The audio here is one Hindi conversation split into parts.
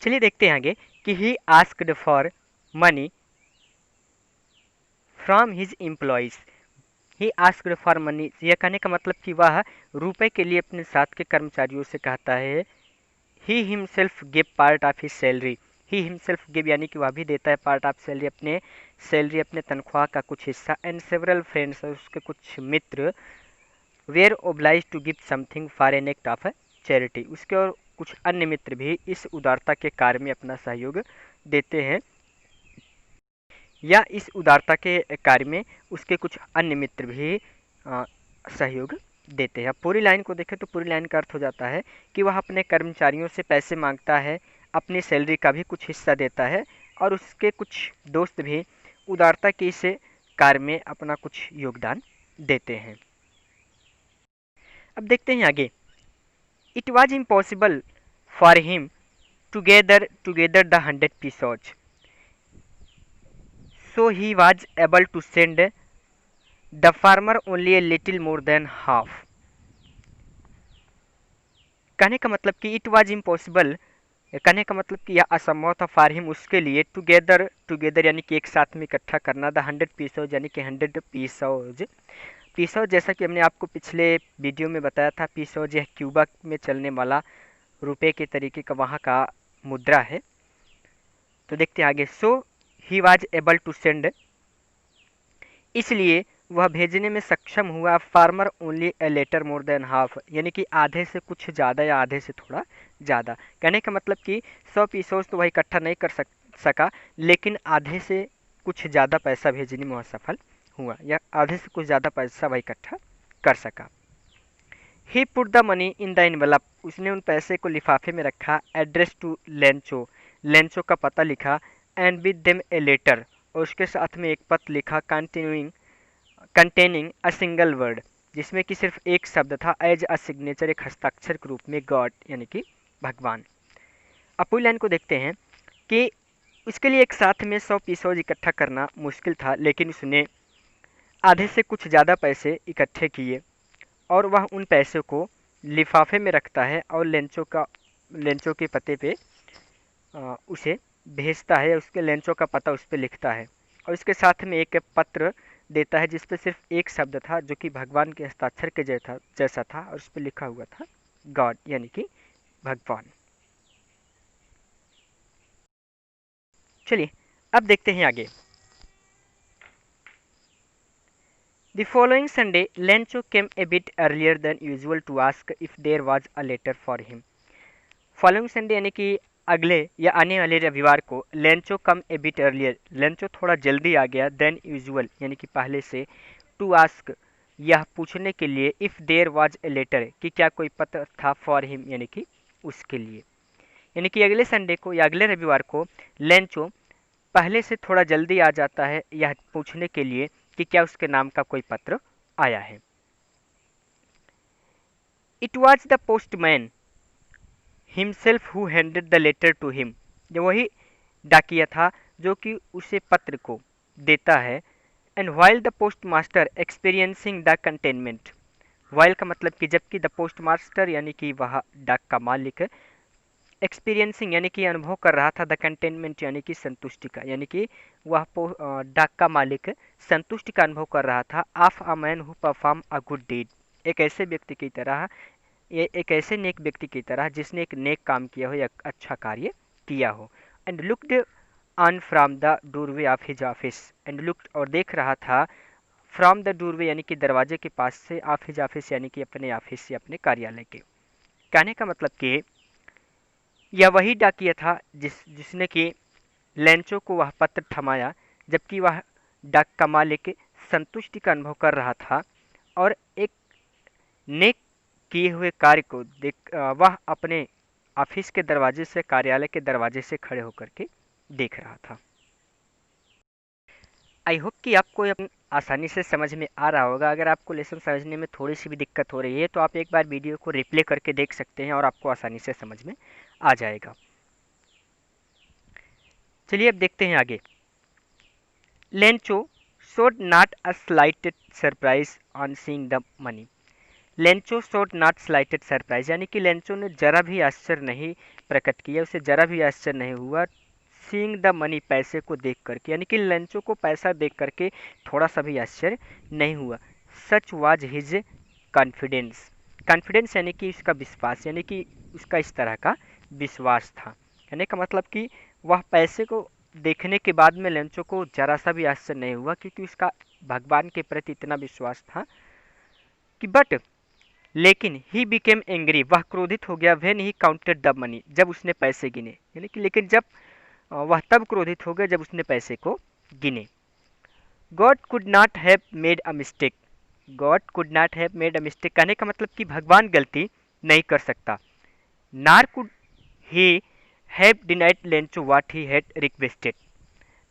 चलिए देखते हैं आगे कि he asked for money from his employees. He asked for money, यह कहने का मतलब कि वह रुपए के लिए अपने साथ के कर्मचारियों से कहता है। He himself give part of his salary. He himself give यानी कि वह भी देता है पार्ट ऑफ सैलरी, अपने सैलरी अपने तनख्वाह का कुछ हिस्सा। एंड सेवरल फ्रेंड्स, और उसके कुछ मित्र were obliged to give something for an act of charity, उसके और कुछ अन्य मित्र भी इस उदारता के कार्य में अपना सहयोग देते हैं, या इस उदारता के कार्य में उसके कुछ अन्य मित्र भी सहयोग देते हैं। पूरी लाइन को देखें तो पूरी लाइन का अर्थ हो जाता है कि वह अपने कर्मचारियों से पैसे मांगता है, अपनी सैलरी का भी कुछ हिस्सा देता है, और उसके कुछ दोस्त भी उदारता के इस कार्य में अपना कुछ योगदान देते हैं। अब देखते हैं आगे। It was impossible for him together the 100 pesos, so he was able to send the farmer only a little more than half। कहने का मतलब कि इट वाज इम्पॉसिबल, कहने का मतलब कि यह असंभव था फॉर हिम, उसके लिए, टुगेदर यानी कि एक साथ में इकट्ठा करना, द 100 pesos यानी कि 100 pesos। पीसो जैसा कि हमने आपको पिछले वीडियो में बताया था, पीसो यह क्यूबा में चलने वाला रुपए के तरीके का वहाँ का मुद्रा है। तो देखते हैं आगे। So he was able to send, इसलिए वह भेजने में सक्षम हुआ, farmer only a letter more than half, यानी कि आधे से कुछ ज़्यादा या आधे से थोड़ा ज़्यादा। कहने का मतलब कि 100 पीसोस तो वह इकट्ठा नहीं कर सका, लेकिन आधे से कुछ ज़्यादा पैसा भेजने में वह सफल हुआ, या आधे से कुछ ज़्यादा पैसा वह इकट्ठा कर सका। He put the money in the envelope, उसने उन पैसे को लिफाफे में रखा। एड्रेस टू लेंचो, लेंचो का पता लिखा। And with them a letter, और उसके साथ में एक पत्र लिखा, कंटेनिंग अ सिंगल वर्ड, जिसमें कि सिर्फ एक शब्द था, एज अ सिग्नेचर, एक हस्ताक्षर के रूप में, गॉड यानी कि भगवान। अब पूरी लाइन को देखते हैं कि उसके लिए एक साथ में 100 पीसोज इकट्ठा करना मुश्किल था, लेकिन उसने आधे से कुछ ज़्यादा पैसे इकट्ठे किए, और वह उन पैसों को लिफाफे में रखता है और लेंचो के पते पे उसे भेजता है, उसके लेंचो का पता उस पर लिखता है, और इसके साथ में एक पत्र देता है जिस पर सिर्फ एक शब्द था, जो कि भगवान के हस्ताक्षर के जैसा था, और उस पर लिखा हुआ था गॉड यानी कि भगवान। चलिए अब देखते हैं आगे। The following Sunday, Lencho came a bit earlier than usual to ask if there was a letter for him। Following Sunday यानी कि अगले या आने वाले रविवार को, लेंचो कम ए बिट अर्लियर, लेंचो थोड़ा जल्दी आ गया, देन यूजुअल यानी कि पहले से, टू आस्क यह पूछने के लिए, if there was a letter कि क्या कोई पत्र था, फॉर हिम यानी कि उसके लिए। यानी कि अगले संडे को या अगले रविवार को लेंचो पहले से थोड़ा जल्दी आ जाता है यह पूछने के लिए कि क्या उसके नाम का कोई पत्र आया है। It was the postman himself who handed the letter to him, जो वही डाकिया था जो कि उसे पत्र को देता है। And while the post master experiencing the containment, while का मतलब कि जबकि, द पोस्ट मास्टर यानी कि वह डाक का मालिक, एक्सपीरियंसिंग यानी कि अनुभव कर रहा था, द कंटेनमेंट यानी कि संतुष्टि का, यानी कि वह डाक का मालिक संतुष्टि का अनुभव कर रहा था, of a man who perform a good deed, एक ऐसे व्यक्ति की तरह, ये एक ऐसे नेक व्यक्ति की तरह जिसने एक नेक काम किया हो या अच्छा कार्य किया हो। And looked on from the doorway of his office, and looked और देख रहा था, फ्रॉम द डोरवे यानी कि दरवाजे के पास से, ऑफ हिज ऑफिस यानी कि अपने ऑफिस से, अपने कार्यालय के। कहने का मतलब कि यह वही डाकिया था जिसने कि लेंचो को वह पत्र थमाया, जबकि वह डाक का मालिक संतुष्टि का अनुभव कर रहा था, और एक नेक किए हुए कार्य को देख वह अपने ऑफिस के दरवाजे से, कार्यालय के दरवाजे से खड़े होकर के देख रहा था। आई होप कि आपको आसानी से समझ में आ रहा होगा। अगर आपको लेसन समझने में थोड़ी सी भी दिक्कत हो रही है तो आप एक बार वीडियो को रिप्ले करके देख सकते हैं और आपको आसानी से समझ में आ जाएगा। चलिए अब देखते हैं आगे। Lencho showed not a slighted surprise on seeing the money, Lencho showed not slighted surprise, यानी कि लेंचो ने जरा भी आश्चर्य नहीं प्रकट किया, उसे जरा भी आश्चर्य नहीं हुआ सीइंग द मनी, पैसे को देख करके, यानी कि लेंचो को पैसा देख करके थोड़ा सा भी आश्चर्य नहीं हुआ। सच वाज हिज कॉन्फिडेंस, कॉन्फिडेंस यानी कि उसका विश्वास, यानी कि उसका इस तरह का विश्वास था। कहने का मतलब कि वह पैसे को देखने के बाद में लेंचो को जरा सा भी आश्चर्य नहीं हुआ, क्योंकि उसका भगवान के प्रति इतना विश्वास था कि बट लेकिन ही बिकेम एंग्री, वह क्रोधित हो गया when he counted the money, जब उसने पैसे गिने, यानी कि लेकिन जब वह तब क्रोधित हो गया जब उसने पैसे को गिने। God could not have made a mistake, God could not have made a mistake कहने का मतलब कि भगवान गलती नहीं कर सकता। नार could he have denied Lencho what he had requested,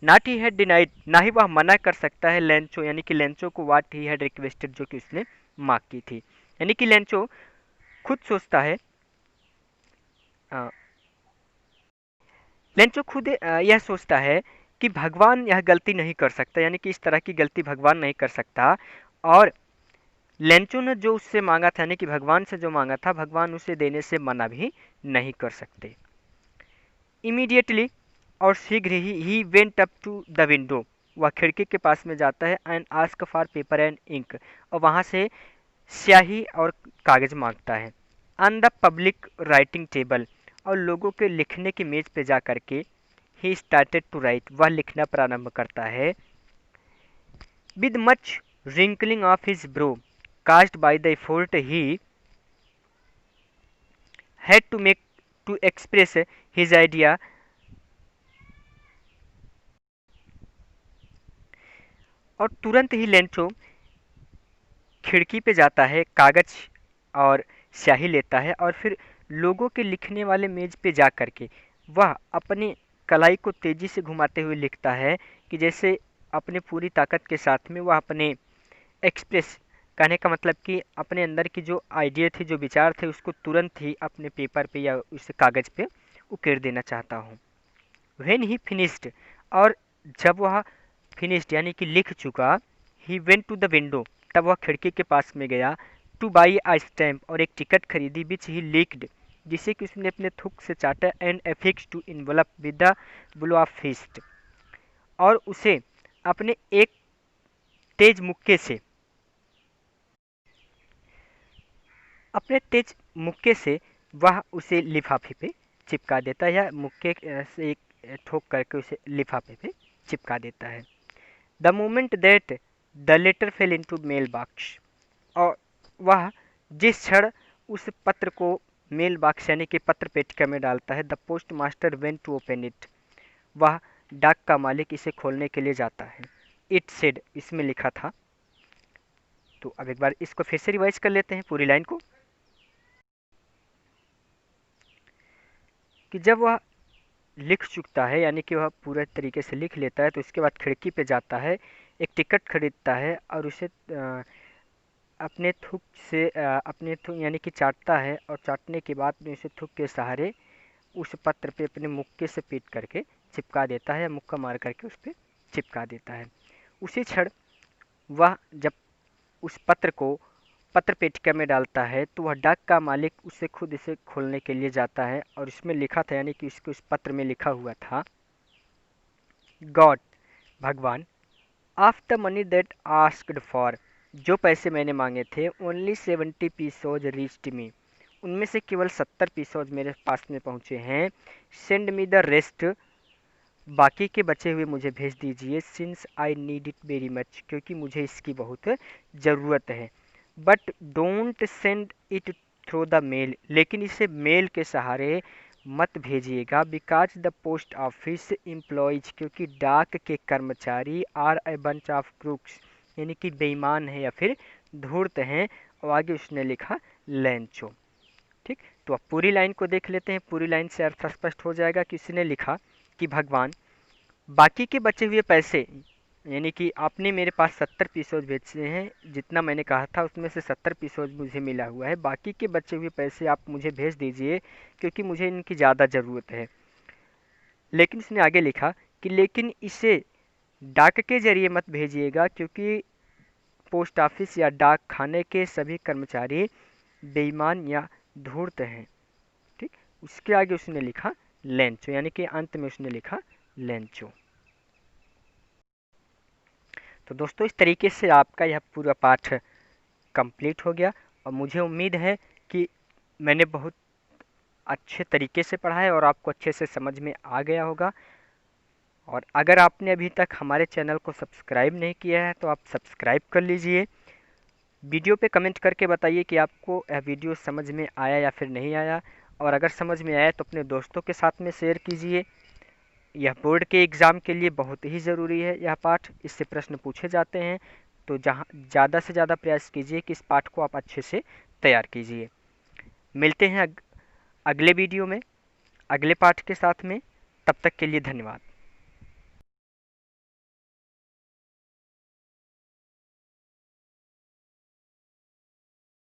not he had denied, ना ही वह मना कर सकता है लेंचो यानी कि लेंचो को व्हाट ही हैड रिक्वेस्टेड, जो कि उसने मांग की थी। यानी कि लेंचो खुद सोचता है, लेंचो खुद यह सोचता है कि भगवान यह गलती नहीं कर सकता, यानी कि इस तरह की गलती भगवान नहीं कर सकता, और लेंचो ने जो उससे मांगा था, यानी कि भगवान से जो मांगा था, भगवान उसे देने से मना भी नहीं कर सकते। इमीडिएटली, और शीघ्र ही went up to the window, वह खिड़की के पास में जाता है, and ask for paper and ink, और वहाँ से स्याही और कागज मांगता है। On the public writing table, और लोगों के लिखने की मेज पे जा करके ही स्टार्टेड टू राइट, वह लिखना प्रारंभ करता है। With much wrinkling of his brow caused by the effort he had to make to express his idea, और तुरंत ही लेंचो खिड़की पे जाता है, कागज और स्याही लेता है, और फिर लोगों के लिखने वाले मेज पे जा करके वह अपनी कलाई को तेजी से घुमाते हुए लिखता है कि जैसे अपने पूरी ताकत के साथ में वह अपने एक्सप्रेस, कहने का मतलब कि अपने अंदर की जो आइडिया थी, जो विचार थे, उसको तुरंत ही अपने पेपर पे या उस कागज पे उकेर देना चाहता हूँ। व्हेन ही फिनिश्ड, और जब वह फिनिश्ड यानी कि लिख चुका, he went to the window, तब वह खिड़की के पास में गया, टू बाई आ स्टैम्प, और एक टिकट खरीदी, विच ही लीक्ड, जिसे कि उसने अपने थूक से चाटा, and affix to envelope with the blow of fist, और उसे अपने एक तेज मुक्के से, अपने तेज मुक्के से वह उसे लिफाफे पे चिपका देता है, या मुक्के से एक ठोक करके उसे लिफाफे पे चिपका देता है। The moment that the letter fell into mail box, और वह जिस क्षण उस पत्र को मेल बॉक्स यानी कि पत्र पेटिका में डालता है, the post master went to open it, वह डाक का मालिक इसे खोलने के लिए जाता है। इट सेड, इसमें लिखा था। तो अब एक बार इसको फिर से रिवाइज कर लेते हैं पूरी लाइन को, कि जब वह लिख चुकता है, यानी कि वह पूरे तरीके से लिख लेता है, तो इसके बाद खिड़की पे जाता है, एक टिकट खरीदता है, और उसे अपने थूक से अपने थूक यानी कि चाटता है, और चाटने के बाद में उसे थूक के सहारे उस पत्र पे अपने मुक्के से पीट करके चिपका देता है, या मुक्का मार करके उस पर चिपका देता है। उसी क्षण वह जब उस पत्र को पत्र पेटिका में डालता है, तो वह डाक का मालिक उसे खुद इसे खोलने के लिए जाता है, और इसमें लिखा था, यानी कि उसके उस पत्र में लिखा हुआ था, गॉड, भगवान, of the money that asked for, जो पैसे मैंने मांगे थे, ओनली 70 पीसोज रीच्ड मी, उनमें से केवल 70 पीसोज मेरे पास में पहुंचे हैं। सेंड मी द रेस्ट, बाकी के बचे हुए मुझे भेज दीजिए, since I need it very much, क्योंकि मुझे इसकी बहुत ज़रूरत है। But don't send it through the mail, लेकिन इसे मेल के सहारे मत भेजिएगा, because the post office employees, क्योंकि डाक के कर्मचारी are a bunch of crooks, यानी कि बेईमान है या फिर धूर्त हैं, और आगे उसने लिखा लैंचो। ठीक, तो अब पूरी लाइन को देख लेते हैं, पूरी लाइन से अर्थ स्पष्ट हो जाएगा कि उसने लिखा कि भगवान, बाकी के बचे हुए पैसे, यानी कि आपने मेरे पास 70 पीसोज भेजे हैं, जितना मैंने कहा था उसमें से 70 पीसोज मुझे मिला हुआ है, बाकी के बचे हुए पैसे आप मुझे भेज दीजिए, क्योंकि मुझे इनकी ज़्यादा ज़रूरत है। लेकिन उसने आगे लिखा कि लेकिन इसे डाक के जरिए मत भेजिएगा, क्योंकि पोस्ट ऑफिस या डाक खाने के सभी कर्मचारी बेईमान या धूर्त हैं। ठीक, उसके आगे उसने लिखा लेंचो, यानी कि अंत में उसने लिखा लेंचो। तो दोस्तों इस तरीके से आपका यह पूरा पाठ कंप्लीट हो गया और मुझे उम्मीद है कि मैंने बहुत अच्छे तरीके से पढ़ा है और आपको अच्छे से समझ में आ गया होगा। और अगर आपने अभी तक हमारे चैनल को सब्सक्राइब नहीं किया है तो आप सब्सक्राइब कर लीजिए। वीडियो पे कमेंट करके बताइए कि आपको यह वीडियो समझ में आया या फिर नहीं आया, और अगर समझ में आया तो अपने दोस्तों के साथ में शेयर कीजिए। यह बोर्ड के एग्ज़ाम के लिए बहुत ही ज़रूरी है यह पाठ, इससे प्रश्न पूछे जाते हैं। तो जहाँ ज़्यादा से ज़्यादा प्रयास कीजिए कि इस पाठ को आप अच्छे से तैयार कीजिए। मिलते हैं अगले वीडियो में अगले पाठ के साथ में। तब तक के लिए धन्यवाद।